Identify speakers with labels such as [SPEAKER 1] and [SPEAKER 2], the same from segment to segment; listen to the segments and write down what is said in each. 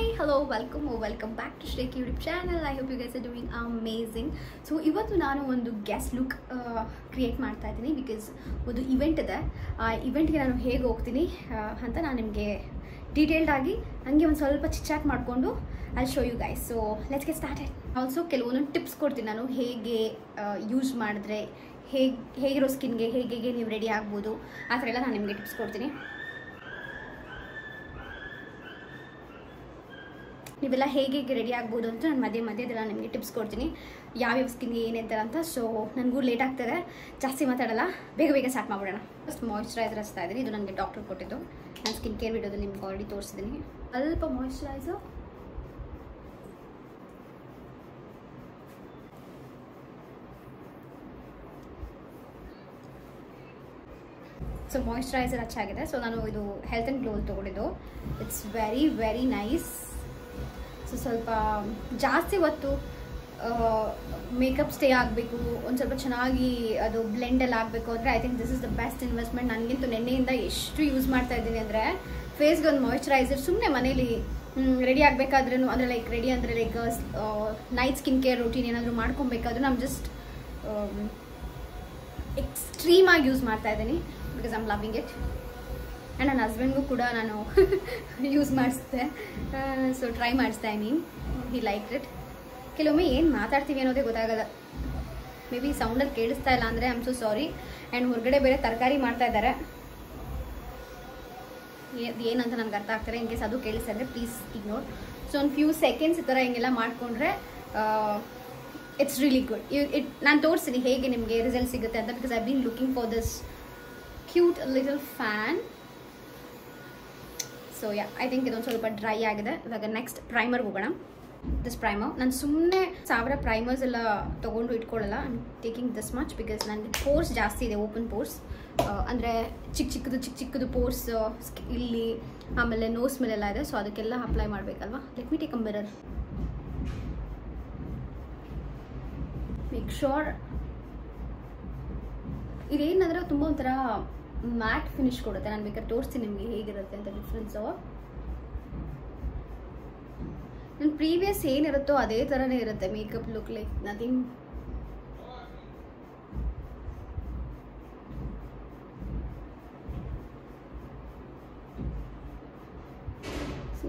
[SPEAKER 1] Hi, hello, welcome back to Shrek YouTube channel. I hope you guys are doing amazing. So ಇವತ್ತು ನಾನು ಒಂದು guest look create ಮಾಡ್ತಾ ಇದ್ದೀನಿ because ಒಂದು event ಇದೆ. ಆ ಇವೆಂಟ್ಗೆ ನಾನು ಹೇಗೆ ಹೋಗ್ತೀನಿ ಅಂತ ನಾನು ನಿಮಗೆ ಡೀಟೇಲ್ಡ್ ಆಗಿ ಹಂಗೆ ಒಂದು ಸ್ವಲ್ಪ ಚಿಟ್ಚಾಟ್ ಮಾಡಿಕೊಂಡು I show you guys. So let's get started. Also ಕೆಲವೊಂದೊಂದು ಟಿಪ್ಸ್ ಕೊಡ್ತೀನಿ ನಾನು, ಹೇಗೆ ಯೂಸ್ ಮಾಡಿದ್ರೆ ಹೇಗಿರೋ ಸ್ಕಿನ್ಗೆ ಹೇಗೆ ನೀವು ರೆಡಿ ಆಗ್ಬೋದು ಆ ಥರ ಎಲ್ಲ ನಾನು ನಿಮಗೆ ಟಿಪ್ಸ್ ಕೊಡ್ತೀನಿ. ನೀವೆಲ್ಲ ಹೇಗೆ ರೆಡಿ ಆಗ್ಬೋದು ಅಂತ ನಾನು ಮಧ್ಯದೆಲ್ಲ ನಿಮಗೆ ಟಿಪ್ಸ್ ಕೊಡ್ತೀನಿ, ಯಾವ್ಯಾವ ಸ್ಕಿನ್ಗೆ ಏನಿರ್ತಾರ ಅಂತ. ಸೊ ನನಗೂ ಲೇಟ್ ಆಗ್ತದೆ, ಜಾಸ್ತಿ ಮಾತಾಡಲ್ಲ, ಬೇಗ ಸ್ಟಾರ್ಟ್ ಮಾಡ್ಬಿಡೋಣ. ಫಸ್ಟ್ ಮಾಯಿಶ್ಚರೈಸರ್ ಹಚ್ತಾ ಇದ್ದೀನಿ. ಇದು ನನಗೆ ಡಾಕ್ಟರ್ ಕೊಟ್ಟಿದ್ದು. ನಾನು ಸ್ಕಿನ್ ಕೇರ್ ವಿಡಿಯೋದಲ್ಲಿ ನಿಮ್ಗೆ ಆಲ್ರೆಡಿ ತೋರಿಸಿದ್ದೀನಿ. ಸ್ವಲ್ಪ ಮಾಯಿಶ್ಚರೈಸರ್, ಸೊ ಮಾಯಿಶ್ಚರೈಸರ್ ಹಚ್ಚಾಗಿದೆ. ಸೊ ನಾನು ಇದು ಹೆಲ್ತ್ ಆ್ಯಂಡ್ ಗ್ಲೋ ತೊಗೊಂಡಿದ್ದು. It's very nice. ಸೊ ಸ್ವಲ್ಪ ಜಾಸ್ತಿ ಹೊತ್ತು ಮೇಕಪ್ ಸ್ಟೇ ಆಗಬೇಕು, ಒಂದು ಸ್ವಲ್ಪ ಚೆನ್ನಾಗಿ ಅದು ಬ್ಲೆಂಡೆಲ್ಲ ಆಗಬೇಕು ಅಂದರೆ I think this is the best investment. ನನಗಂತೂ ನೆನ್ನೆಯಿಂದ ಎಷ್ಟು ಯೂಸ್ ಮಾಡ್ತಾ ಇದ್ದೀನಿ ಅಂದರೆ, ಫೇಸ್ಗೆ ಒಂದು ಮಾಯಿಶ್ಚರೈಸರ್ ಸುಮ್ಮನೆ ಮನೇಲಿ ರೆಡಿ ಆಗಬೇಕಾದ್ರೂ, ಅಂದರೆ ಲೈಕ್ ರೆಡಿ ಅಂದರೆ like night skin care routine ಏನಾದರೂ ಮಾಡ್ಕೊಬೇಕಾದ್ರೂ ನಾನು ಜಸ್ಟ್ ಎಕ್ಸ್ಟ್ರೀಮಾಗಿ ಯೂಸ್ ಮಾಡ್ತಾ ಇದ್ದೀನಿ because I am loving it. And ನನ್ನ ಹಸ್ಬೆಂಡ್ಗೂ ಕೂಡ ನಾನು ಯೂಸ್ ಮಾಡಿಸ್ದೆ, ಸೊ ಟ್ರೈ ಮಾಡಿಸ್ದೆ. I mean he like it. ಕೆಲವೊಮ್ಮೆ ಏನು ಮಾತಾಡ್ತೀವಿ ಅನ್ನೋದೇ ಗೊತ್ತಾಗಲ್ಲ. ಮೇ ಬಿ ಸೌಂಡಲ್ಲಿ ಕೇಳಿಸ್ತಾ ಇಲ್ಲ ಅಂದರೆ I am so sorry. And ಹೊರಗಡೆ ಬೇರೆ ತರಕಾರಿ ಮಾಡ್ತಾ ಇದ್ದಾರೆ, ಏನಂತ ನನಗೆ ಅರ್ಥ ಆಗ್ತಾರೆ. ಇನ್ ಕೇಸ್ ಅದು ಕೇಳಿಸ್ತಾ ಇದ್ದರೆ ಪ್ಲೀಸ್ ಇಗ್ನೋರ್. ಸೊ ಒಂದು ಫ್ಯೂ ಸೆಕೆಂಡ್ಸ್ ಈ ಥರ ಹಿಂಗೆಲ್ಲ ಮಾಡಿಕೊಂಡ್ರೆ ಇಟ್ಸ್ ರಿಯಲಿ ಗುಡ್. ನಾನು ತೋರಿಸ್ತೀನಿ ಹೇಗೆ ನಿಮಗೆ ರಿಸಲ್ಟ್ ಸಿಗುತ್ತೆ ಅಂತ, because I been looking for this cute little fan. So yeah, I think ಇದೊಂದು ಸ್ವಲ್ಪ ಡ್ರೈ ಆಗಿದೆ. ಇವಾಗ ನೆಕ್ಸ್ಟ್ ಪ್ರೈಮರ್ಗೆ ಹೋಗೋಣ. ದಿಸ್ ಪ್ರೈಮರ್ ನಾನು ಸುಮ್ಮನೆ 1000 ಪ್ರೈಮರ್ಸ್ ಎಲ್ಲ ತೊಗೊಂಡು ಇಟ್ಕೊಳ್ಳಲ್ಲ. I am taking this much because ನನಗೆ ಪೋರ್ಸ್ ಜಾಸ್ತಿ ಇದೆ, ಓಪನ್ ಪೋರ್ಸ್. ಅಂದರೆ ಚಿಕ್ಕದು ಪೋರ್ಸ್ ಇಲ್ಲಿ, ಆಮೇಲೆ ನೋಸ್ ಮೇಲೆಲ್ಲ ಇದೆ. ಸೊ ಅದಕ್ಕೆಲ್ಲ ಅಪ್ಲೈ ಮಾಡಬೇಕಲ್ವಾ. Let me take a mirror. Make sure ಇದೇನಂದರೆ ತುಂಬ ಒಂಥರ ಮ್ಯಾಟ್ ಫಿನಿಶ್ ಕೊಡುತ್ತೆ. ನಾನು ಬೇಕಾದ್ರೆ ತೋರಿಸ್ತೀನಿ ನಿಮಗೆ ಹೇಗಿರುತ್ತೆ ಅಂತ ಡಿಫ್ರೆನ್ಸು. ನನ್ನ ಪ್ರೀವಿಯಸ್ ಏನಿರುತ್ತೋ ಅದೇ ಥರನೇ ಇರುತ್ತೆ ಮೇಕಪ್ ಲುಕ್, ಲೈಕ್ ನಥಿಂಗ್.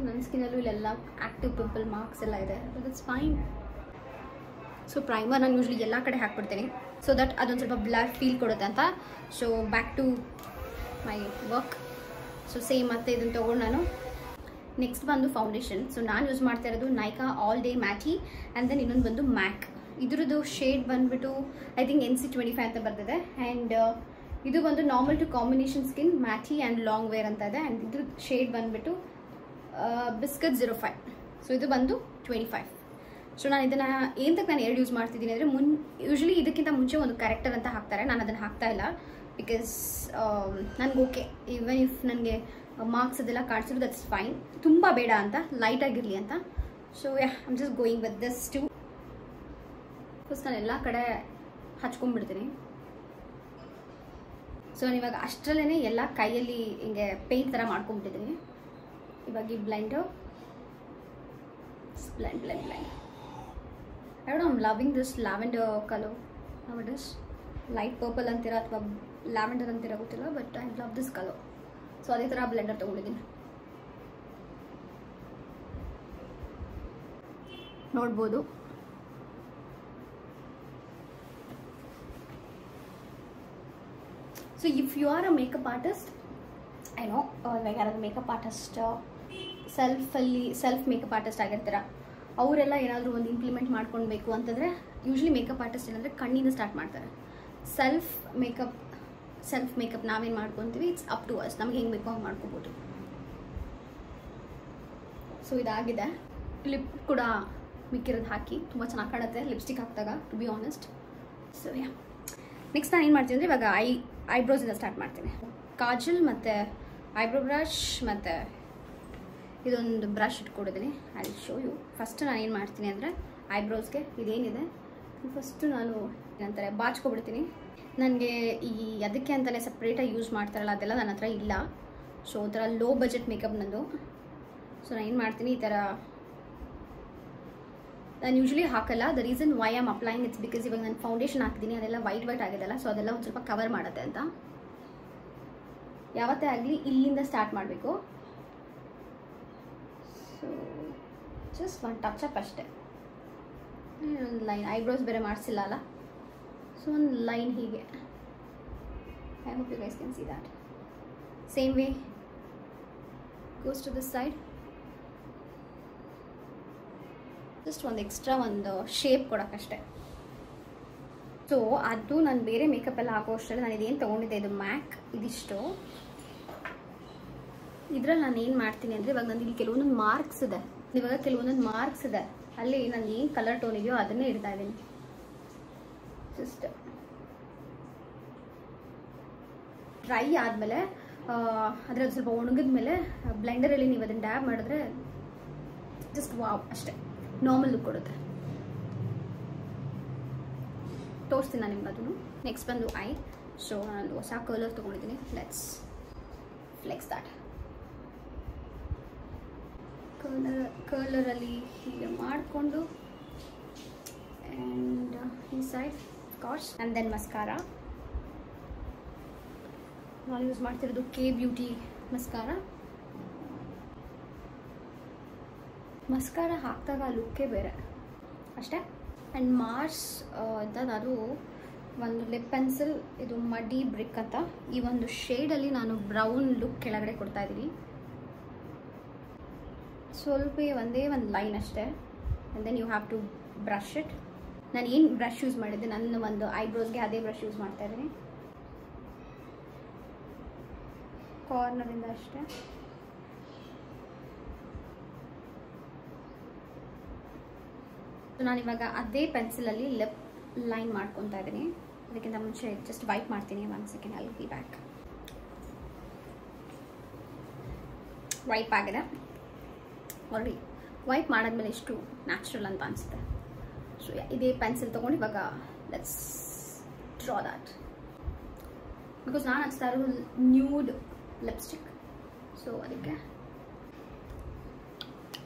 [SPEAKER 1] ನನ್ನ ಸ್ಕಿನ್ನಲ್ಲೂ ಇಲ್ಲೆಲ್ಲ ಆ್ಯಕ್ಟಿವ್ ಪಿಂಪಲ್ ಮಾರ್ಕ್ಸ್ ಎಲ್ಲ ಇದೆ, but it's fine. So primer ನಾನು ಯೂಶ್ವಲಿ ಎಲ್ಲ ಕಡೆ ಹಾಕ್ಬಿಡ್ತೀನಿ ಸೊ ದಟ್ ಅದೊಂದು ಸ್ವಲ್ಪ ಬ್ಲರ್ ಫೀಲ್ ಕೊಡುತ್ತೆ ಅಂತ. So back to my work. So same ಮತ್ತೆ ಇದನ್ನು ತೊಗೊಂಡು ನಾನು ನೆಕ್ಸ್ಟ್ ಬಂದು ಫೌಂಡೇಶನ್. ಸೊ ನಾನು ಯೂಸ್ ಮಾಡ್ತಾ ಇರೋದು Nykaa all day matte, and then ಇನ್ನೊಂದು ಬಂದು ಮ್ಯಾಕ್. ಇದ್ರದ್ದು ಶೇಡ್ ಬಂದುಬಿಟ್ಟು ಐ ಥಿಂಕ್ NC25 ಅಂತ ಬರ್ತಿದೆ. ಆ್ಯಂಡ್ ಇದು ಬಂದು normal to combination skin matte and long wear ಅಂತ ಇದೆ. ಆ್ಯಂಡ್ ಇದ್ರ ಶೇಡ್ ಬಂದುಬಿಟ್ಟು ಬಿಸ್ಕಟ್ 05. ಸೊ ಇದು ಬಂದು 25. ಸೊ ನಾನು ಇದನ್ನು ಏನಕ್ಕೆ ನಾನು 2 ಯೂಸ್ ಮಾಡ್ತಿದ್ದೀನಿ ಅಂದರೆ, ಯೂಶ್ವಲಿ ಇದಕ್ಕಿಂತ ಮುಂಚೆ ಒಂದು ಕರೆಕ್ಟರ್ ಅಂತ ಹಾಕ್ತಾರೆ, ನಾನು ಅದನ್ನು ಹಾಕ್ತಾ ಇಲ್ಲ ಬಿಕಾಸ್ ನನಗೆ ಓಕೆ, ಈವನ್ ಇಫ್ ನನಗೆ ಮಾರ್ಕ್ಸ್ ಅದೆಲ್ಲ ಕಾಣಿಸಿದ್ರು ದಟ್ಸ್ ಫೈನ್, ತುಂಬ ಬೇಡ ಅಂತ, ಲೈಟಾಗಿರಲಿ ಅಂತ. So yeah, I am just going with this too. First ನಾನು ಎಲ್ಲ ಕಡೆ ಹಚ್ಕೊಂಡ್ಬಿಡ್ತೀನಿ. ಸೊ ನಾನು ಇವಾಗ ಅಷ್ಟರಲ್ಲೇ ಎಲ್ಲ ಕೈಯಲ್ಲಿ ಹಿಂಗೆ ಪೇಂಟ್ ಥರ ಮಾಡ್ಕೊಂಡ್ಬಿಟ್ಟಿದ್ದೀನಿ. ಇವಾಗ ಈ blend blend. I don't know, I'm loving this lavender color. How it is? Light purple antira ಅಥವಾ lavender antira ಗೊತ್ತಿಲ್ಲ, but I love this color. So ಅದೇ ಥರ ಬ್ಲೆಂಡರ್ ತೊಗೊಂಡಿದ್ದೀನಿ. ನೋಡ್ಬೋದು. So if you are a makeup artist, I know like ಯಾರಾದ್ರು makeup artist self makeup artist ಆಗಿರ್ತೀರ, ಅವರೆಲ್ಲ ಏನಾದರೂ ಒಂದು ಇಂಪ್ಲಿಮೆಂಟ್ ಮಾಡ್ಕೊಳ್ಬೇಕು ಅಂತಂದರೆ ಯೂಶ್ವಲಿ ಮೇಕಪ್ ಆರ್ಟಿಸ್ಟ್ ಏನಂದರೆ ಕಣ್ಣಿಂದ ಸ್ಟಾರ್ಟ್ ಮಾಡ್ತಾರೆ. ಸೆಲ್ಫ್ ಮೇಕಪ್ ನಾವೇನು ಮಾಡ್ಕೊತೀವಿ, ಇಟ್ಸ್ ಅಪ್ ಟು ಅಸ್, ನಮ್ಗೆ ಹೆಂಗೆ ಬೇಕೋ ಹಂಗೆ ಮಾಡ್ಕೋಬೋದು. ಸೊ ಇದಾಗಿದೆ. ಲಿಪ್ ಕೂಡ ಮಿಕ್ಕಿರೋದು ಹಾಕಿ ತುಂಬ ಚೆನ್ನಾಗಿ ಕಾಣುತ್ತೆ ಲಿಪ್ಸ್ಟಿಕ್ ಹಾಕಿದಾಗ, to be honest. So yeah, next ನಾನು ಏನು ಮಾಡ್ತೀನಿ ಅಂದರೆ ಇವಾಗ ಐಬ್ರೋಸಿಂದ ಸ್ಟಾರ್ಟ್ ಮಾಡ್ತೀನಿ. ಕಾಜಲ್ ಮತ್ತು ಐಬ್ರೋ ಬ್ರಷ್ ಮತ್ತು ಇದೊಂದು ಬ್ರಷ್ ಇಟ್ಕೊಡಿದ್ದೀನಿ. I will show you. First ನಾನು ಏನು ಮಾಡ್ತೀನಿ ಅಂದರೆ ಐಬ್ರೋಸ್ಗೆ ಇದೇನಿದೆ ಫಸ್ಟು ನಾನು ಏನಂತಾರೆ ಬಾಚ್ಕೊಬಿಡ್ತೀನಿ. ನನಗೆ ಈ ಅದಕ್ಕೆ ಅಂತಲೇ ಸಪ್ರೇಟಾಗಿ ಯೂಸ್ ಮಾಡ್ತಾರಲ್ಲ ಅದೆಲ್ಲ ನನ್ನ ಹತ್ರ ಇಲ್ಲ. ಸೊ ಒಂಥರ ಲೋ ಬಜೆಟ್ ಮೇಕಪ್ ನಂದು. ಸೊ ನಾನು ಏನು ಮಾಡ್ತೀನಿ, ಈ ಥರ ನಾನು ಯೂಶ್ವಲಿ ಹಾಕಲ್ಲ. The reason why am applying it's because ಇವಾಗ ನಾನು ಫೌಂಡೇಶನ್ ಹಾಕಿದ್ದೀನಿ, ಅದೆಲ್ಲ ವೈಟ್ ಆಗಿದೆಲ್ಲ, ಸೊ ಅದೆಲ್ಲ ಒಂದು ಸ್ವಲ್ಪ ಕವರ್ ಮಾಡುತ್ತೆ ಅಂತ. ಯಾವತ್ತೇ ಆಗಲಿ ಇಲ್ಲಿಂದ ಸ್ಟಾರ್ಟ್ ಮಾಡಬೇಕು. ಸೊ ಜಸ್ಟ್ ಒಂದು ಟಚ್ ಅಪ್ ಅಷ್ಟೇ. ಒಂದು ಲೈನ್, ಐಬ್ರೋಸ್ ಬೇರೆ ಮಾಡಿಸಿಲ್ಲ ಅಲ್ಲ, ಸೊ ಒಂದು ಲೈನ್ ಹೀಗೆ. I hope you guys can see that. Same way goes to this side. Just ಒಂದು ಎಕ್ಸ್ಟ್ರಾ ಒಂದು ಶೇಪ್ ಕೊಡೋಕ್ಕಷ್ಟೆ. ಸೊ ಅದು ನಾನು ಬೇರೆ ಮೇಕಪ್ ಎಲ್ಲ ಹಾಕೋ ಅಷ್ಟರಲ್ಲಿ ನಾನು ಇದೇನು ತೊಗೊಂಡಿದ್ದೆ, ಇದು ಮ್ಯಾಕ್, ಇದಿಷ್ಟು. ಇದರಲ್ಲಿ ನಾನು ಏನು ಮಾಡ್ತೀನಿ ಅಂದರೆ, ಇವಾಗ ನನಗೆ ಕೆಲವೊಂದೊಂದು ಮಾರ್ಕ್ಸ್ ಇದೆ, ಅಲ್ಲಿ ನಾನು ಏನು ಕಲರ್ ಟೋನ್ ಇದೆಯೋ ಅದನ್ನೇ ಇಡ್ತಾ ಇದ್ದೀನಿ. ಜಸ್ಟ್ ಡ್ರೈ ಆದಮೇಲೆ ಅದರಲ್ಲಿ ಸ್ವಲ್ಪ ಒಣಗಿದ ಮೇಲೆ ಬ್ಲೆಂಡರಲ್ಲಿ ನೀವು ಅದನ್ನು ಡ್ಯಾಬ್ ಮಾಡಿದ್ರೆ ಜಸ್ಟ್ ವಾವ್ ಅಷ್ಟೇ, ನಾರ್ಮಲ್ ಲುಕ್ ಕೊಡುತ್ತೆ. ತೋರಿಸ್ತೀನಿ ನಾನು ನಿಮ್ಗೆ ಅದನ್ನು. ನೆಕ್ಸ್ಟ್ ಬಂದು ಐ. ಸೊ ನಾನು ಹೊಸ ಕಲರ್ ತೊಗೊಂಡಿದ್ದೀನಿ. Let's flex that. ಕಲರಲ್ಲಿ ಹೀಗೆ ಮಾಡಿಕೊಂಡು ಆ್ಯಂಡ್ ಈ ಸೈಡ್ ಕಾಸ್ ಆ್ಯಂಡ್ ದೆನ್ ಮಸ್ಕಾರ. ನಾನು ಯೂಸ್ ಮಾಡ್ತಿರೋದು ಕೆ ಬ್ಯೂಟಿ ಮಸ್ಕಾರ. ಮಸ್ಕಾರ ಹಾಕಿದಾಗ ಲುಕ್ಕೇ ಬೇರೆ ಅಷ್ಟೇ. ಆ್ಯಂಡ್ ಮಾರ್ಸ್ ಅಂತ ನಾನು ಒಂದು ಲಿಪ್ ಪೆನ್ಸಿಲ್, ಇದು ಮಡಿ ಬ್ರಿಕ್ ಅಂತ, ಈ ಒಂದು ಶೇಡಲ್ಲಿ ನಾನು ಬ್ರೌನ್ ಲುಕ್ ಕೆಳಗಡೆ ಕೊಡ್ತಾ ಇದ್ದೀನಿ. ಸ್ವಲ್ಪ ಒಂದೇ ಒಂದು ಲೈನ್ ಅಷ್ಟೇ. And then you have to brush it. ನಾನು ಏನು ಬ್ರಷ್ ಯೂಸ್ ಮಾಡಿದ್ದೆ, ನನ್ನ ಒಂದು ಐಬ್ರೋಸ್ಗೆ ಅದೇ ಬ್ರಷ್ ಯೂಸ್ ಮಾಡ್ತಾ ಇದ್ದೀನಿ. ಕಾರ್ನರಿಂದ ಅಷ್ಟೇ. ನಾನಿವಾಗ ಅದೇ ಪೆನ್ಸಿಲಲ್ಲಿ ಲಿಪ್ ಲೈನ್ ಮಾಡ್ಕೊತಾ ಇದ್ದೀನಿ. ಅದಕ್ಕಿಂತ ಮುಂಚೆ ಜಸ್ಟ್ ವೈಪ್ ಮಾಡ್ತೀನಿ. 1 second, I will be back. Wipe ಆಗಿದೆ ಆಲ್ರೆಡಿ. ವೈಪ್ ಮಾಡಾದ್ಮೇಲೆ ಎಷ್ಟು ನ್ಯಾಚುರಲ್ ಅಂತ ಅನಿಸುತ್ತೆ. ಸೊ ಇದೇ ಪೆನ್ಸಿಲ್ ತೊಗೊಂಡು ಇವಾಗ ಲೆಟ್ಸ್ ಡ್ರಾ ದ್ಯಾಟ್. ಬಿಕಾಸ್ ನಾನು ಹಚ್ತಾ ಇರೋದು ನ್ಯೂಡ್ ಲಿಪ್ಸ್ಟಿಕ್, ಸೊ ಅದಕ್ಕೆ.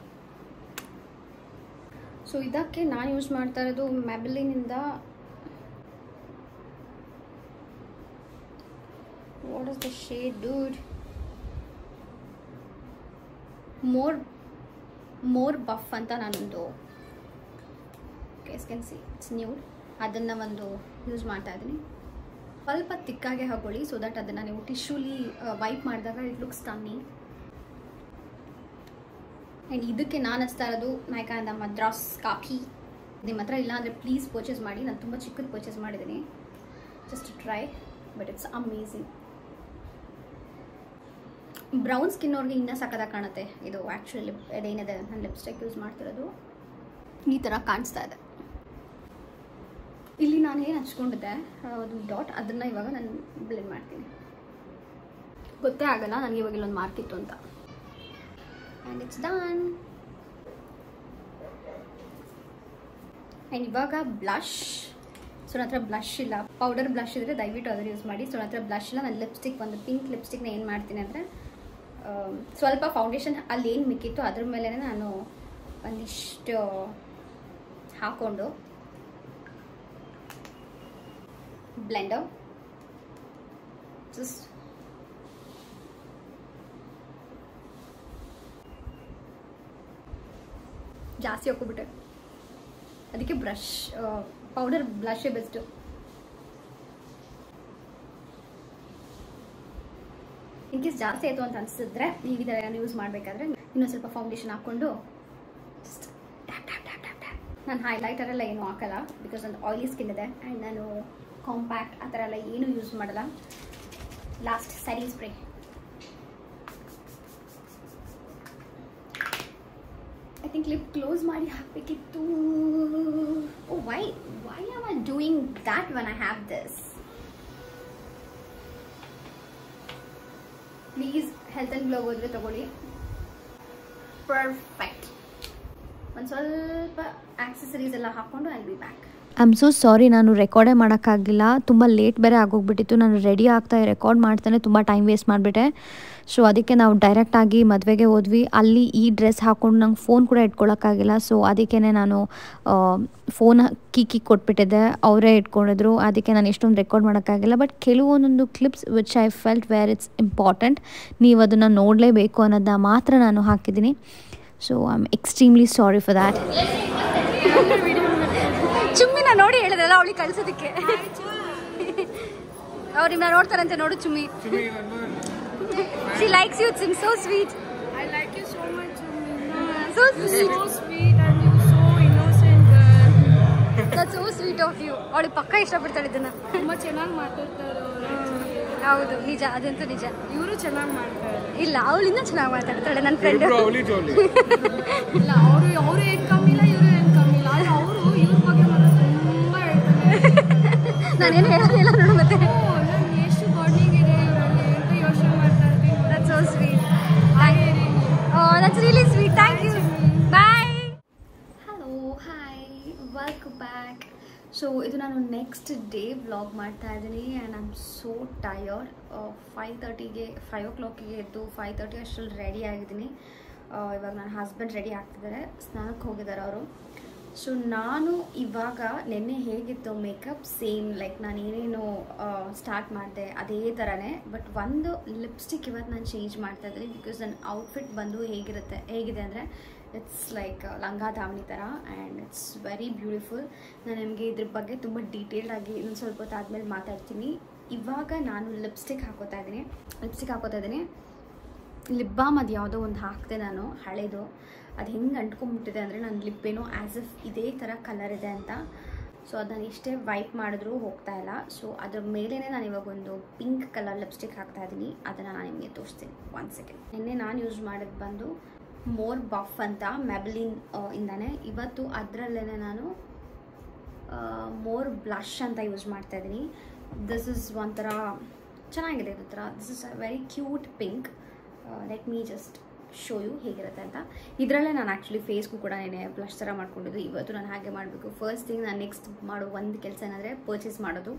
[SPEAKER 1] ಸೊ ಇದಕ್ಕೆ ನಾನು ಯೂಸ್ ಮಾಡ್ತಾ ಇರೋದು ಮ್ಯಾಬ್ಲಿನಿಂದ what is the shade dude, more buff ಅಂತ ನಾನೊಂದು ಕ್ಯಾನ್ ಸಿ ಇಟ್ಸ್ ನ್ಯೂಡ್, ಅದನ್ನು ಒಂದು ಯೂಸ್ ಮಾಡ್ತಾ ಇದ್ದೀನಿ. ಸ್ವಲ್ಪ ತಿಕ್ಕಾಗೆ ಹಾಕೊಳ್ಳಿ, ಸೊ ದಟ್ ಅದನ್ನು ನೀವು ಟಿಶ್ಯೂಲಿ ವೈಪ್ ಮಾಡಿದಾಗ ಇಟ್ ಲುಕ್ಸ್ ಟಮ್ಮಿ. ಆ್ಯಂಡ್ ಇದಕ್ಕೆ ನಾನು ಹಚ್ತಾ ಇರೋದು ನೈಕಾದ ಮದ್ರಾಸ್ ಕಾಫಿ. ನಿಮ್ಮ ಹತ್ರ ಇಲ್ಲ ಅಂದರೆ ಪ್ಲೀಸ್ ಪರ್ಚೇಸ್ ಮಾಡಿ. ನಾನು ತುಂಬ ಚಿಕ್ಕದು ಪರ್ಚೇಸ್ ಮಾಡಿದ್ದೀನಿ, just try, but it's amazing. Brown skin ಅವ್ರಿಗೆ ಇನ್ನೂ ಸಕ್ಕತ್ತಾಗಿ ಕಾಣುತ್ತೆ ಇದು. ಆ್ಯಕ್ಚುಲಿ ಅದೇನಿದೆ, ನಾನು ಲಿಪ್ಸ್ಟಿಕ್ ಯೂಸ್ ಮಾಡ್ತಿರೋದು ಈ ಥರ ಕಾಣಿಸ್ತಾ ಇದೆ. ಇಲ್ಲಿ ನಾನು ಏನು ಹಚ್ಕೊಂಡಿದ್ದೆ ಅದು ಡಾಟ್, ಅದನ್ನು ಇವಾಗ ನಾನು ಬ್ಲೆಂಡ್ ಮಾಡ್ತೀನಿ. ಗೊತ್ತೇ ಆಗಲ್ಲ ನನಗೆ ಇವಾಗ ಇಲ್ಲೊಂದು ಮಾರ್ಕ್ ಇತ್ತು ಅಂತ. And it's done. ಆ್ಯಂಡ್ ಇವಾಗ ಬ್ಲಷ್. ಸೊ ನನ್ನ ಹತ್ರ ಬ್ಲಷ್ ಇಲ್ಲ. ಪೌಡರ್ ಬ್ಲಷ್ ಇದ್ದರೆ ದಯವಿಟ್ಟು ಅದನ್ನು ಯೂಸ್ ಮಾಡಿ. ಸೊ ನನ್ನ ಹತ್ರ ಬ್ಲಷ್ ಇಲ್ಲ. ನಾನು ಲಿಪ್ಸ್ಟಿಕ್, ಒಂದು ಪಿಂಕ್ ಲಿಪ್ಸ್ಟಿಕ್ನ ಏನು ಮಾಡ್ತೀನಿ ಅಂದರೆ, ಸ್ವಲ್ಪ ಫೌಂಡೇಶನ್ ಅಲ್ಲಿ ಏನು ಮಿಕ್ಕಿತ್ತು ಅದ್ರ ಮೇಲೆ ನಾನು ಒಂದಿಷ್ಟು ಹಾಕ್ಕೊಂಡು ಬ್ಲೆಂಡರ್ ಜಸ್ಟ್ ಜಾಸ್ತಿ ಹಾಕೋಬಿಟ್ಟೆ. ಅದಕ್ಕೆ ಬ್ರಷ್, ಪೌಡರ್ ಬ್ಲಷೇ ಬೆಸ್ಟು. ಇನ್ ಕೇಸ್ ಜಾಸ್ತಿ ಆಯಿತು ಅಂತ ಅನಿಸಿದ್ರೆ ನೀವು ಇದನ್ನು ಯೂಸ್ ಮಾಡಬೇಕಾದ್ರೆ ಇನ್ನೊಂದು ಸ್ವಲ್ಪ ಫೌಂಡೇಶನ್ ಹಾಕ್ಕೊಂಡು tap tap tap tap tap. ನಾನು ಹೈಲೈಟರೆಲ್ಲ ಏನೂ ಹಾಕಲ್ಲ, ಬಿಕಾಸ್ ಒಂದು ಆಯಿಲಿ ಸ್ಕಿನ್ ಇದೆ. ಆ್ಯಂಡ್ ನಾನು ಕಾಂಪ್ಯಾಕ್ಟ್ ಆ ಥರ ಎಲ್ಲ ಏನೂ ಯೂಸ್ ಮಾಡಲ್ಲ. Last setting spray. I think lip close ಮಾಡಿ ಹಾಕಬೇಕಿತ್ತು. Oh why am I doing that when I have this? Please health and glow ಹೋದರೆ ತಗೊಳ್ಳಿ. ಪರ್ಫೆಕ್ಟ್. ಒಂದು ಸ್ವಲ್ಪ ಆಕ್ಸೆಸರೀಸ್ ಎಲ್ಲ ಹಾಕ್ಕೊಂಡು I will be back.
[SPEAKER 2] I am so sorry, ನಾನು ರೆಕಾರ್ಡೇ ಮಾಡೋಕ್ಕಾಗಲಿಲ್ಲ. ತುಂಬ ಲೇಟ್ ಬೇರೆ ಆಗೋಗ್ಬಿಟ್ಟಿತ್ತು. ನಾನು ರೆಡಿ ಆಗ್ತಾ ರೆಕಾರ್ಡ್ ಮಾಡ್ತಾನೆ ತುಂಬ ಟೈಮ್ ವೇಸ್ಟ್ ಮಾಡಿಬಿಟ್ಟೆ. ಸೊ ಅದಕ್ಕೆ ನಾವು ಡೈರೆಕ್ಟಾಗಿ ಮದುವೆಗೆ ಹೋದ್ವಿ. ಅಲ್ಲಿ ಈ ಡ್ರೆಸ್ ಹಾಕ್ಕೊಂಡು ನಂಗೆ ಫೋನ್ ಕೂಡ ಇಟ್ಕೊಳ್ಳೋಕ್ಕಾಗಿಲ್ಲ. ಸೊ ಅದಕ್ಕೇ ನಾನು ಫೋನ್ ಕೀ ಕೊಟ್ಬಿಟ್ಟಿದ್ದೆ, ಅವರೇ ಇಟ್ಕೊಂಡಿದ್ರು. ಅದಕ್ಕೆ ನಾನು ಎಷ್ಟೊಂದು ರೆಕಾರ್ಡ್ ಮಾಡೋಕ್ಕಾಗಿಲ್ಲ. ಬಟ್ ಕೆಲವೊಂದೊಂದು clips which I felt where it's important, ನೀವು ಅದನ್ನು ನೋಡಲೇಬೇಕು ಅನ್ನೋದನ್ನ ಮಾತ್ರ ನಾನು ಹಾಕಿದ್ದೀನಿ. So I am extremely sorry for that.
[SPEAKER 1] ಚುಮ್ಮಿನ ನೋಡಿ ಹೇಳಿದ್ರಲ್ಲ ಅವಳಿಗೆ ಕಳ್ಸೋದಕ್ಕೆ. ಅವ್ರು ನಿಮ್ಮನ್ನ ನೋಡ್ತಾರಂತೆ, ನೋಡು ಚುಮ್ಮಿ. She likes you, it's so sweet.
[SPEAKER 3] I like you so much, Chummi.
[SPEAKER 1] So sweet.
[SPEAKER 3] So sweet and you're so innocent girl.
[SPEAKER 1] That's so sweet of you. ಅವಳಿಗೆ ಪಕ್ಕ ಇಷ್ಟಪಡ್ತಾಳೆ ಇದನ್ನ.
[SPEAKER 3] ತುಂಬಾ ಚೆನ್ನಾಗಿ ಮಾತಾಡ್ತಾರೆ ಅವರು.
[SPEAKER 1] ಹೌದು, ನಿಜ, ಅದಂತೂ ನಿಜ.
[SPEAKER 3] ಇವರು ಚೆನ್ನಾಗಿ ಮಾಡ್ತಾರೆ.
[SPEAKER 1] ಇಲ್ಲ, ಅವಳಿಂದ ಚೆನ್ನಾಗಿ ಮಾತಾಡ್ತಾಳೆ ನನ್ನ ಫ್ರೆಂಡ್.
[SPEAKER 3] ಇಲ್ಲ, ಅವರು ಏನು ಕಮ್ಮಿ ಇಲ್ಲ, ಇವರು ಏನು ಕಮ್ಮಿ ಇಲ್ಲ. ಆದ್ರೆ ಅವರು ಇವ್ರ ಬಗ್ಗೆ ಮಾತ್ರ ತುಂಬಾ ಹೇಳ್ತಾರೆ.
[SPEAKER 1] ನಾನೇನು ಹೇಳೋದಿಲ್ಲ ನೋಡು ಮತ್ತೆ.
[SPEAKER 3] ನಾನು ಎಷ್ಟು ಬಾಂಡಿಂಗ್ ಇದೆ ಇವರಲ್ಲಿ ಅಂತ ಯೋಚನೆ ಮಾಡ್ತಾ ಇರ್ತೀನಿ.
[SPEAKER 1] That's so sweet. Oh, that's really sweet. Thank you. Bye. Hello, hi, welcome back. So ಇದು ನಾನು ನೆಕ್ಸ್ಟ್ ಡೇ ವ್ಲಾಗ್ ಮಾಡ್ತಾ ಇದ್ದೀನಿ and I am so tired. 5 o'clock ಎದ್ದು 5:30 ಅಷ್ಟರಲ್ಲಿ ರೆಡಿ ಆಗಿದ್ದೀನಿ. ಇವಾಗ ನನ್ನ ಹಸ್ಬೆಂಡ್ ರೆಡಿ ಆಗ್ತಿದ್ದಾರೆ, ಸ್ನಾನಕ್ಕೆ ಹೋಗಿದ್ದಾರೆ ಅವರು. ಸೊ ನಾನು ಇವಾಗ ನೆನ್ನೆ ಹೇಗಿತ್ತು ಮೇಕಪ್ ಸೇಮ್ ಲೈಕ್ ನಾನು ಏನೇನು ಸ್ಟಾರ್ಟ್ ಮಾಡಿದೆ ಅದೇ ಥರನೇ. ಬಟ್ ಒಂದು ಲಿಪ್ಸ್ಟಿಕ್ ಇವತ್ತು ನಾನು ಚೇಂಜ್ ಮಾಡ್ತಾ ಇದ್ದೀನಿ ಬಿಕಾಸ್ ನನ್ನ ಔಟ್ಫಿಟ್ ಬಂದು ಹೇಗಿದೆ ಅಂದರೆ ಇಟ್ಸ್ ಲೈಕ್ ಲಂಗ ಧಾವಣಿ ಥರ ಆ್ಯಂಡ್ ಇಟ್ಸ್ ವೆರಿ ಬ್ಯೂಟಿಫುಲ್. ನಾನು ನಿಮಗೆ ಇದ್ರ ಬಗ್ಗೆ ತುಂಬ ಡೀಟೇಲ್ಡಾಗಿ ಇನ್ನೊಂದು ಸ್ವಲ್ಪ ಹೊತ್ತು ಆದಮೇಲೆ ಮಾತಾಡ್ತೀನಿ. ಇವಾಗ ನಾನು ಲಿಪ್ಸ್ಟಿಕ್ ಹಾಕೋತಾ ಇದ್ದೀನಿ. ಲಿಪ್ ಬಾಮ್ ಅದು ಯಾವುದೋ ಒಂದು ಹಾಕಿದೆ ನಾನು, ಹಳೇದು. ಅದು ಹೆಂಗೆ ಅಂಟ್ಕೊಂಡ್ಬಿಟ್ಟಿದೆ ಅಂದರೆ ನನ್ನ ಲಿಪ್ಪೇನೋ ಆ್ಯಸ್ ಇಫ್ ಇದೇ ಥರ ಕಲರ್ ಇದೆ ಅಂತ. ಸೊ ಅದನ್ನು ಎಷ್ಟೇ ವೈಪ್ ಮಾಡಿದ್ರೂ ಹೋಗ್ತಾ ಇಲ್ಲ. ಸೊ ಅದ್ರ ಮೇಲೇ ನಾನು ಇವಾಗ ಒಂದು ಪಿಂಕ್ ಕಲರ್ ಲಿಪ್ಸ್ಟಿಕ್ ಹಾಕ್ತಾ ಇದ್ದೀನಿ. ಅದನ್ನು ನಾನು ನಿಮಗೆ ತೋರಿಸ್ತೀನಿ. 1 second. ನಿನ್ನೆ ನಾನು ಯೂಸ್ ಮಾಡಿದ್ದು ಬಂದು ಮೋರ್ ಬಫ್ ಅಂತ ಮೆಬ್ಲಿನ್ ಇಂದಾನೆ. ಇವತ್ತು ಅದರಲ್ಲೇ ನಾನು ಮೋರ್ ಬ್ಲಷ್ ಅಂತ ಯೂಸ್ ಮಾಡ್ತಾ ಇದ್ದೀನಿ. ದಿಸ್ ಇಸ್ ಒಂಥರ ಚೆನ್ನಾಗಿದೆ. ಇದು ಥರ this is a very cute pink. Let me just show you ಹೇಗಿರುತ್ತೆ ಅಂತ. ಇದರಲ್ಲೇ ನಾನು ಆ್ಯಕ್ಚುಲಿ ಫೇಸ್ಗೂ ಕೂಡ ನೆನೆ ಬ್ಲಷ್ ಥರ ಮಾಡ್ಕೊಂಡಿದ್ದು. ಇವತ್ತು ನಾನು ಹಾಗೆ ಮಾಡಬೇಕು. ಫಸ್ಟ್ ಥಿಂಗ್ ನಾನು ನೆಕ್ಸ್ಟ್ ಮಾಡೋ ಒಂದು ಕೆಲಸ ಏನಂದರೆ ಪರ್ಚೇಸ್ ಮಾಡೋದು.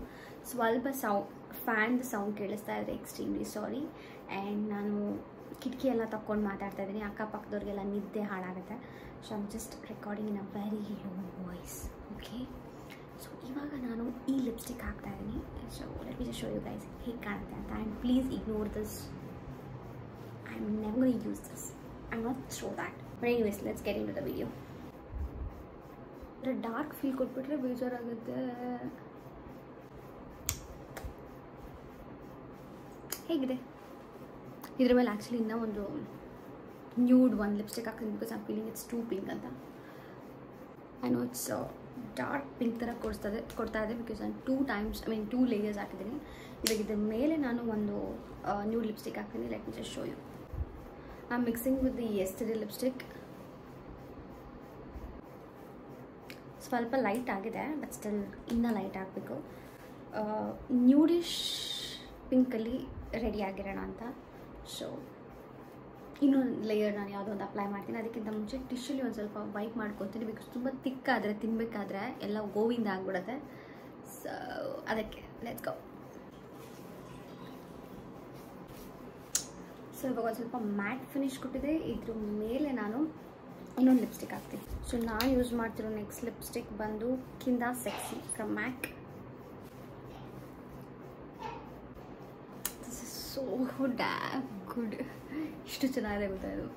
[SPEAKER 1] ಸ್ವಲ್ಪ ಫ್ಯಾನ್ದು ಸೌಂಡ್ ಕೇಳಿಸ್ತಾ ಇದ್ದರೆ ಎಕ್ಸ್ಟ್ರೀಮ್ಲಿ ಸಾರಿ. ಆ್ಯಂಡ್ ನಾನು ಕಿಟಕಿ ಎಲ್ಲ ತಕ್ಕೊಂಡು ಮಾತಾಡ್ತಾ ಇದ್ದೀನಿ, ಅಕ್ಕಪಕ್ಕದವ್ರಿಗೆಲ್ಲ ನಿದ್ದೆ ಹಾಳಾಗುತ್ತೆ. So I'm just recording in a very low voice. Okay, so ಇವಾಗ ನಾನು ಈ ಲಿಪ್ಸ್ಟಿಕ್ ಹಾಕ್ತಾ ಇದ್ದೀನಿ. So let me just show you guys ಹೇಗೆ ಕಾಣುತ್ತೆ ಅಂತ. And please ignore this. I'm never going to use this. I'm not throw that. But anyways, let's get into the video. The dark feel ಕೊಟ್ಬಿಟ್ರೆ ಬೇಜಾರಾಗುತ್ತೆ. ಹೇಗಿದೆ ಇದ್ರ ಮೇಲೆ? Actually ಇನ್ನೂ ಒಂದು ನ್ಯೂಡ್ ಒಂದು ಲಿಪ್ಸ್ಟಿಕ್ ಹಾಕ್ತೀನಿ because I'm feeling it's too pink ಅಂತ. I know it's dark pink ಥರ ಕೊಡ್ತಾ ಇದೆ ಬಿಕಾಸ್ ನಾನು 2 ಲೇಯರ್ಸ್ ಹಾಕಿದ್ದೀನಿ. ಇವಾಗ ಇದ್ರ ಮೇಲೆ ನಾನು ಒಂದು ನ್ಯೂಡ್ ಲಿಪ್ಸ್ಟಿಕ್ ಹಾಕ್ತೀನಿ. Let me just show you. I'm mixing with the yesterday lipstick. ಸ್ವಲ್ಪ ಲೈಟ್ ಆಗಿದೆ ಬಟ್ ಸ್ಟಿಲ್ ಇನ್ನೂ ಲೈಟ್ ಆಗಬೇಕು. ನ್ಯೂಡಿಶ್ ಪಿಂಕಲ್ಲಿ ರೆಡಿ ಆಗಿರೋಣ ಅಂತ. ಸೊ ಇನ್ನೊಂದು ಲೇಯರ್ ನಾನು ಯಾವುದೋ ಒಂದು ಅಪ್ಲೈ ಮಾಡ್ತೀನಿ. ಅದಕ್ಕಿಂತ ಮುಂಚೆ ಟಿಶ್ಯೂಲಿ ಒಂದು ಸ್ವಲ್ಪ ವೈಪ್ ಮಾಡ್ಕೊತೀನಿ ಬಿಕಾಸ್ ತುಂಬ ತಿಕ್ಕಾದರೆ ತಿನ್ನಬೇಕಾದ್ರೆ ಎಲ್ಲ ಗೋವಿಂದ ಆಗಿಬಿಡುತ್ತೆ. ಸೊ ಅದಕ್ಕೆ ಲೆಟ್ಸ್ ಗೋ. ಸೊ ಇವಾಗ ಒಂದು ಸ್ವಲ್ಪ ಮ್ಯಾಟ್ ಫಿನಿಶ್ ಕೊಟ್ಟಿದೆ. ಇದ್ರ ಮೇಲೆ ನಾನು ಇನ್ನೊಂದು ಲಿಪ್ಸ್ಟಿಕ್ ಹಾಕ್ತೀನಿ. ಸೊ ನಾನು ಯೂಸ್ ಮಾಡ್ತಿರೋ ನೆಕ್ಸ್ಟ್ ಲಿಪ್ಸ್ಟಿಕ್ ಬಂದು kinda sexy from MAC. This is so damn good. ಇಷ್ಟು ಚೆನ್ನಾಗಿದೆ ಗೊತ್ತಾ ಇದು.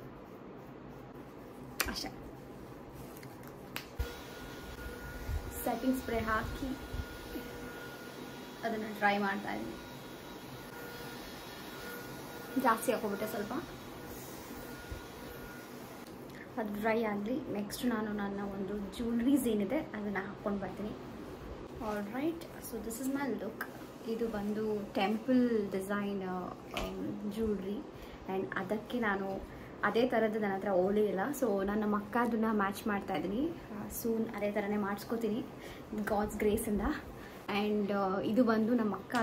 [SPEAKER 1] ಅಷ್ಟೇ, ಸೆಟ್ಟಿಂಗ್ ಸ್ಪ್ರೇ ಹಾಕಿ ಅದನ್ನು ಟ್ರೈ ಮಾಡ್ತಾ ಇದ್ದೀನಿ. ಜಾಸ್ತಿ ಹಾಕೋಬಿಟ್ಟೆ ಸ್ವಲ್ಪ, ಅದು ಡ್ರೈ ಆಗಲಿ. ನೆಕ್ಸ್ಟ್ ನಾನು ನನ್ನ ಒಂದು ಜ್ಯುವೆಲ್ರೀಸ್ ಏನಿದೆ ಅದನ್ನು ಹಾಕ್ಕೊಂಡು ಬರ್ತೀನಿ. All right, so this is my look. ಇದು ಬಂದು ಟೆಂಪಲ್ ಡಿಸೈನ್ ಜ್ಯುವೆಲ್ರಿ ಆ್ಯಂಡ್ ಅದಕ್ಕೆ ನಾನು ಅದೇ ಥರದ್ದು ನನ್ನ ಹತ್ರ ಓಲೆ ಇಲ್ಲ. ಸೊ ನನ್ನ ಮಕ್ಕ ಅದನ್ನು ಮ್ಯಾಚ್ ಮಾಡ್ತಾ ಇದ್ದೀನಿ. ಸೂನ್ ಅದೇ ಥರನೇ ಮಾಡಿಸ್ಕೋತೀನಿ ಗಾಡ್ಸ್ ಗ್ರೇಸಿಂದ. ಆ್ಯಂಡ್ ಇದು ಬಂದು ನಮ್ಮ ಅಕ್ಕ,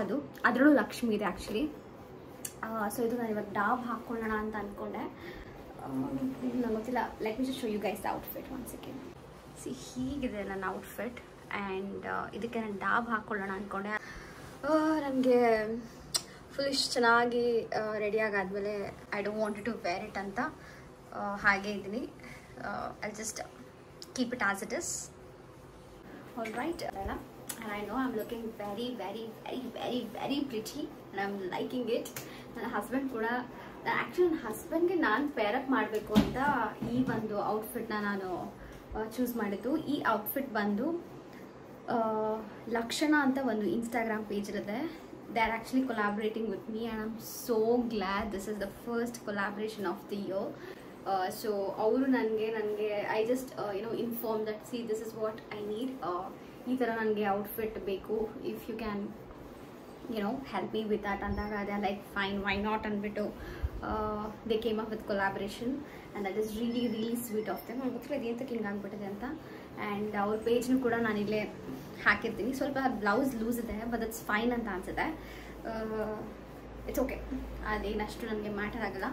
[SPEAKER 1] ಅದರಲ್ಲೂ ಲಕ್ಷ್ಮಿ ಇದೆ ಆ್ಯಕ್ಚುಲಿ. ಸೊ ಇದು ನಾನು ಇವಾಗ ಡಾಬ್ ಹಾಕ್ಕೊಳ್ಳೋಣ ಅಂತ ಅಂದ್ಕೊಂಡೆ. ನಂಗೆ ಗೊತ್ತಿಲ್ಲ. Let me just show you guys the outfit 1 second. See ಹೀಗಿದೆ ನನ್ನ ಔಟ್ಫಿಟ್ ಆ್ಯಂಡ್ ಇದಕ್ಕೆ ನಾನು ಡಾಬ್ ಹಾಕ್ಕೊಳ್ಳೋಣ ಅಂದ್ಕೊಂಡೆ. ನನಗೆ ಫುಲ್ ಇಷ್ಟು ಚೆನ್ನಾಗಿ ರೆಡಿಯಾಗಾದ್ಮೇಲೆ I don't want to wear it ಅಂತ ಹಾಗೆ ಇದ್ದೀನಿ. I just keep it as it is. All right. And I know I'm looking very very very very very pretty and I'm liking it. ನನ್ನ husband ಕೂಡ actually ನನ್ನ ಹಸ್ಬೆಂಡ್ಗೆ ನಾನು ಪೇರಪ್ ಮಾಡಬೇಕು ಅಂತ ಈ ಒಂದು ಔಟ್ಫಿಟ್ನ ನಾನು ಚೂಸ್ ಮಾಡಿದ್ದು. ಈ ಔಟ್ಫಿಟ್ ಬಂದು ಲಕ್ಷಣ ಅಂತ ಒಂದು ಇನ್ಸ್ಟಾಗ್ರಾಮ್ ಪೇಜ್ ಇರುತ್ತೆ. They are actually collaborating with me and I am so glad. This is the first collaboration of the year. So ಅವರು ನನಗೆ I just inform that see this is what I need, ಈ ಥರ ನನಗೆ outfit ಬೇಕು, if you can help me with that ಅಂದಾಗ ಅದೇ like fine, why not ಅಂದ್ಬಿಟ್ಟು they came up with collaboration and that is really really sweet of them. ನನಗೆ ಗೊತ್ತಿಲ್ಲ ಅದೇಂತಕ್ಕೆ ಹಿಂಗೆ ಆಗ್ಬಿಟ್ಟಿದೆ ಅಂತ. ಆ್ಯಂಡ್ ಅವ್ರ ಪೇಜ್ನು ಕೂಡ ನಾನಿಲ್ಲೇ ಹಾಕಿರ್ತೀನಿ. ಸ್ವಲ್ಪ ಬ್ಲೌಸ್ ಲೂಸ್ ಇದೆ ಬಟ್ ದಟ್ಸ್ ಫೈನ್ ಅಂತ ಅನಿಸುತ್ತೆ. ಇಟ್ಸ್ ಓಕೆ, ಅದೇನಷ್ಟು ನನಗೆ ಮ್ಯಾಟರ್ ಆಗಲ್ಲ.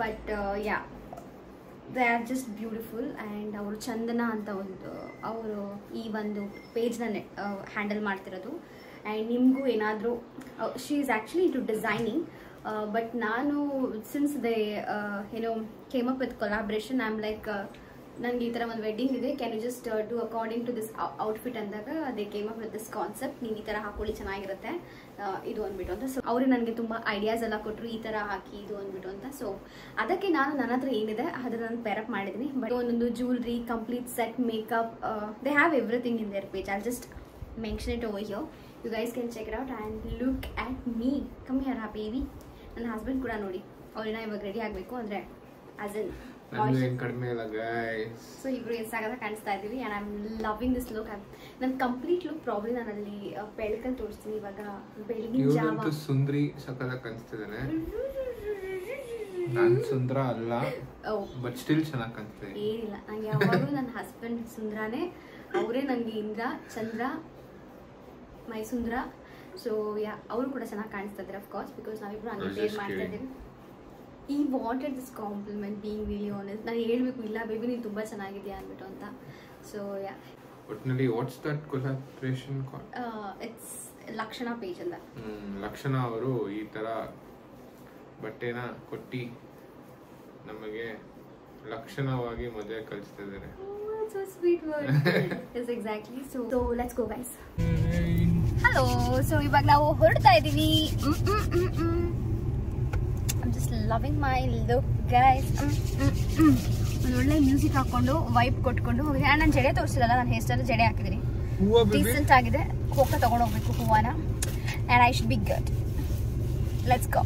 [SPEAKER 1] But yeah, they are just beautiful. And ಅವರು ಚಂದನ ಅಂತ ಅವರು ಈ ಒಂದು ಪೇಜ್ನ ಹ್ಯಾಂಡಲ್ ಮಾಡ್ತಿರೋದು. ಆ್ಯಂಡ್ ನಿಮಗೂ ಏನಾದರೂ she is actually into designing, but ನಾನು since they came up with collaboration I am like ನನಗೆ ಈ ಥರ ಒಂದು ವೆಡ್ಡಿಂಗ್ ಇದೆ, can you just do according to this outfit ಅಂದಾಗ they came up with this concept, ನೀವು ಈ ಥರ ಹಾಕೊಳ್ಳಿ ಚೆನ್ನಾಗಿರುತ್ತೆ ಇದು ಅಂದ್ಬಿಟ್ಟು ಅಂತ. ಸೊ ಅವರು ನನಗೆ ತುಂಬ ಐಡಿಯಾಸ್ ಎಲ್ಲ ಕೊಟ್ಟರು, ಈ ಥರ ಹಾಕಿ ಇದು ಅಂದ್ಬಿಟ್ಟು ಅಂತ. ಸೊ ಅದಕ್ಕೆ ನಾನು ನನ್ನ ಹತ್ರ ಏನಿದೆ ಅದನ್ನು ನಾನು ಪೇರಪ್ ಮಾಡಿದ್ದೀನಿ. ಬಟ್ ಒಂದೊಂದು jewellery, complete set, makeup, they have everything in their page. I just mention it over here. You guys can check it out and look at me. Come here ಹಾ ಬೇಬಿ. ನನ್ನ ಹಸ್ಬೆಂಡ್ ಕೂಡ ನೋಡಿ, ಅವ್ರನ್ನ ಇವಾಗ ready ಆಗಬೇಕು ಅಂದರೆ as in
[SPEAKER 4] ಕಡಿಮೆ ಇಲ್ಲ ಗೈಸ್.
[SPEAKER 1] ಸೊ ಇಬ್ರು ಎಷ್ಟಾಗದ ಕಾಣಿಸ್ತಾ ಇದ್ದೀವಿ and I am loving this look. ನನ್ನ ಕಂಪ್ಲೀಟ್ ಲುಕ್ ಪ್ರಾಬ್ಲಿ ನಾನು ಅಲ್ಲಿ ಬೆಳಕಲ್ಲಿ ತೋರಿಸ್ತೀನಿ. ಇವಾಗ ಬೆಳಗಿನ ಜಾವ
[SPEAKER 4] ಸುಂದ್ರಿ ಸಕಲಾಗಿ ಕಾಣಿಸ್ತಿದ್ದಾನೆ. ನಾನು ಸುಂದರ ಅಲ್ಲ, ಬಟ್ ಸ್ಟಿಲ್ ಚೆನ್ನಾಗಿ ಕಾಣಿಸ್ತಿದೆ.
[SPEAKER 1] ಏನಿಲ್ಲ, ನಂಗೆ ಯಾವಾಗಲೂ ನನ್ನ ಹಸ್ಬೆಂಡ್ ಸುಂದರನೇ. ಅವರೇ ನನಗೆ ಇಂದ್ರ, ಚಂದ್ರ, ಮೈ ಸುಂದರ. ಸೊ ಯಾ, ಅವರು ಕೂಡ ಚೆನ್ನಾಗಿ ಕಾಣಿಸ್ತಾ ಇದ್ದಾರೆ ಅಫ್ಕೋರ್ಸ್, ಬಿಕಾಸ್ ನಾವಿಬ್ರು ಹಂಗೆ ಡೇಟ್ ಮಾಡ್ತಾ ಇದ್ದೀವಿ. ಈ wanted this compliment, being really honest. ನಾನು ಹೇಳ್ಬೇಕು, ಇಲ್ಲ ಬೇಬಿ ನೀನು ತುಂಬ ಚೆನ್ನಾಗಿದೆಯಾ ಅಂದ್ಬಿಟ್ಟು ಅಂತ. ಸೊ ಯಾ,
[SPEAKER 4] ಒಟ್ಟಿನಲ್ಲಿ what's that collaboration called?
[SPEAKER 1] It's ಲಕ್ಷಣ ಪೇಜ್ ಅಂತ.
[SPEAKER 4] ಲಕ್ಷಣ ಅವರು ಈ ತರ ಬಟ್ಟೆನ ಕೊಟ್ಟಿ ನಮಗೆ ಲಕ್ಷಣವಾಗಿ ಮದುವೆ ಕಳಿಸ್ತಾ ಇದ್ದಾರೆ.
[SPEAKER 1] So sweet word. Yes, exactly. So let's go guys. Hello. So ಇವಾಗ ನಾವು ಹೊರಡ್ತಾ ಇದೀವಿ. I'm just loving my look guys. ಒಂದು ಒಳ್ಳೆ ಮ್ಯೂಸಿಕ್ ಹಾಕೊಂಡು ವೈಬ್ ಕೊಟ್ಕೊಂಡು ಹೋಗಿದೆ. ನಾನು ಜಡೆ ತೋರಿಸಿರಲ್ಲ, ನಾನು ಹೇರ್ ಸ್ಟೈಲ್ ಜಡೆ ಹಾಕಿದ್ದೀನಿ, ಡೀಸೆಂಟ್ ಆಗಿದೆ. ಹೋಗ್ತಾ ತಗೊಂಡು ಹೋಗ್ಬೇಕು ಹೂವನ. And I should be good. Let's go.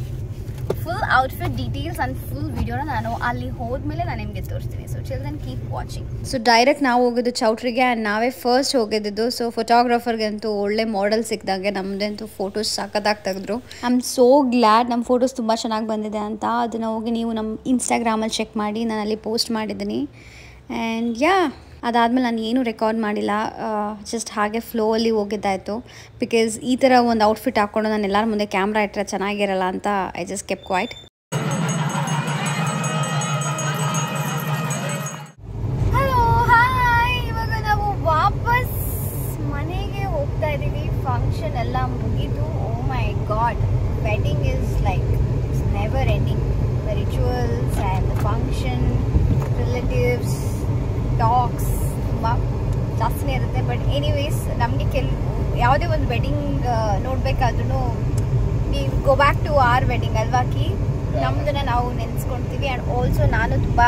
[SPEAKER 1] Full outfit details and full ವಿಡಿಯೋನ ನಾನು ಅಲ್ಲಿ ಹೋದ್ಮೇಲೆ ನಾನು ನಿಮಗೆ ತೋರಿಸ್ತೀನಿ. So chill then keep watching.
[SPEAKER 2] So direct ನಾವು ಹೋಗಿದ್ದು ಚೌಟ್ರಿಗೆ ಆ್ಯಂಡ್ ನಾವೇ ಫಸ್ಟ್ ಹೋಗಿದ್ದು. ಸೊ ಫೋಟೋಗ್ರಾಫರ್ಗಂತೂ ಒಳ್ಳೆ ಮಾಡೆಲ್ ಸಿಕ್ಕಿದಾಗೆ ನಮ್ಮದಂತೂ ಫೋಟೋಸ್ ಸಖತ್ತಾಗಿ ತೆಗೆದ್ರು. ಐ ಆಮ್ ಸೋ ಗ್ಲ್ಯಾಡ್ ನಮ್ಮ ಫೋಟೋಸ್ ತುಂಬ ಚೆನ್ನಾಗಿ ಬಂದಿದೆ ಅಂತ. ಅದನ್ನು ಹೋಗಿ ನೀವು ನಮ್ಮ ಇನ್ಸ್ಟಾಗ್ರಾಮಲ್ಲಿ ಚೆಕ್ ಮಾಡಿ, ನಾನು ಅಲ್ಲಿ ಪೋಸ್ಟ್ ಮಾಡಿದ್ದೀನಿ. ಆ್ಯಂಡ್ ಯಾ, ಅದಾದಮೇಲೆ ನಾನು ಏನೂ ರೆಕಾರ್ಡ್ ಮಾಡಿಲ್ಲ, ಜಸ್ಟ್ ಹಾಗೆ ಫ್ಲೋಯಲ್ಲಿ ಹೋಗಿದ್ದಾಯಿತು. ಬಿಕಾಸ್ ಈ ಥರ ಒಂದು ಔಟ್ಫಿಟ್ ಹಾಕ್ಕೊಂಡು ನಾನು ಎಲ್ಲರ ಮುಂದೆ ಕ್ಯಾಮ್ರಾ ಇಟ್ಟರೆ ಚೆನ್ನಾಗಿರಲ್ಲ ಅಂತ I just kept quiet.
[SPEAKER 1] Hello, hi. ಇವಾಗ ನಾವು ವಾಪಸ್ ಮನೆಗೆ ಹೋಗ್ತಾ ಇದ್ದೀವಿ. ಫಂಕ್ಷನ್ ಎಲ್ಲ ಮುಗಿದು. Oh my god, wedding is like it's never ending. The rituals and the function, relatives, talks ತುಂಬ ಜಾಸ್ತಿನೇ ಇರುತ್ತೆ. ಬಟ್ ಎನಿವೇಸ್, ನಮಗೆ ಯಾವುದೇ ಒಂದು ವೆಡ್ಡಿಂಗ್ ನೋಡಬೇಕಾದ್ರೂ we go back to our wedding ಅಲ್ವಾಕಿ. ನಮ್ಮದನ್ನು ನಾವು ನೆನೆಸ್ಕೊಳ್ತೀವಿ. ಆ್ಯಂಡ್ ಆಲ್ಸೋ ನಾನು ತುಂಬ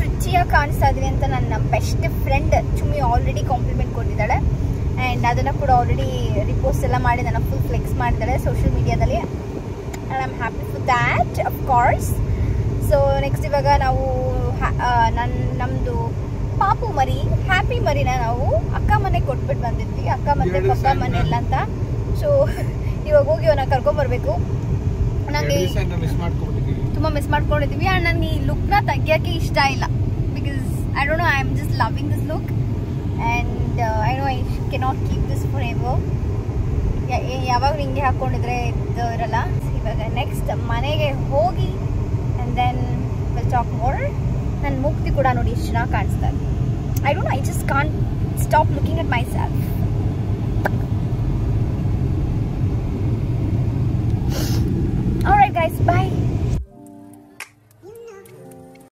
[SPEAKER 1] ರುಚಿಯಾಗಿ ಕಾಣಿಸ್ತಾ ಇದ್ದೀನಿ ಅಂತ ನಮ್ಮ best friend Chummi already compliment ಕೊಟ್ಟಿದ್ದಾಳೆ. ಆ್ಯಂಡ್ ಅದನ್ನು ಕೂಡ ಆಲ್ರೆಡಿ ರಿಪೋಸ್ಟ್ ಎಲ್ಲ ಮಾಡಿ ನನ್ನ ಫುಲ್ ಫ್ಲೆಕ್ಸ್ ಮಾಡಿದ್ದಾಳೆ ಸೋಷಿಯಲ್ ಮೀಡಿಯಾದಲ್ಲಿ. And I am happy for that of course. So next ಇವಾಗ ನಾವು ನಮ್ಮದು ಪಾಪು ಮರಿ, ಹ್ಯಾಪಿ ಮರಿನ ನಾವು ಅಕ್ಕ ಮನೆಗೆ ಕೊಟ್ಬಿಟ್ಟು ಬಂದಿದ್ವಿ, ಅಕ್ಕ ಮತ್ತೆ ಪಪ್ಪ ಮನೆಯಲ್ಲ ಅಂತ. ಸೊ ಇವಾಗ ಹೋಗಿ ಅವನ್ನ ಕರ್ಕೊಂಬರ್ಬೇಕು. ನನಗೆ ತುಂಬ ಮಿಸ್ ಮಾಡ್ಕೊಂಡಿದ್ದೀವಿ. ಆ್ಯಂಡ್ ನನಗೆ ಈ ಲುಕ್ನ ತೆಗಿಯೋಕ್ಕೆ ಇಷ್ಟ ಇಲ್ಲ. Because I don't know, I am just loving this look and I know I cannot keep this forever. ಯಾವಾಗ ಹಿಂಗೆ ಹಾಕ್ಕೊಂಡಿದ್ರೆ ಇರಲ್ಲ. ಇವಾಗ ನೆಕ್ಸ್ಟ್ ಮನೆಗೆ ಹೋಗಿ and then will talk more. ನನ್ನ ಮುಕ್ತಿ ಕೂಡ ನೋಡಿ ಎಷ್ಟು ಚೆನ್ನಾಗಿ ಕಾಣಿಸ್ತಾ ಇದೆ. I don't know, I just can't stop looking at myself.
[SPEAKER 2] Alright guys, bye.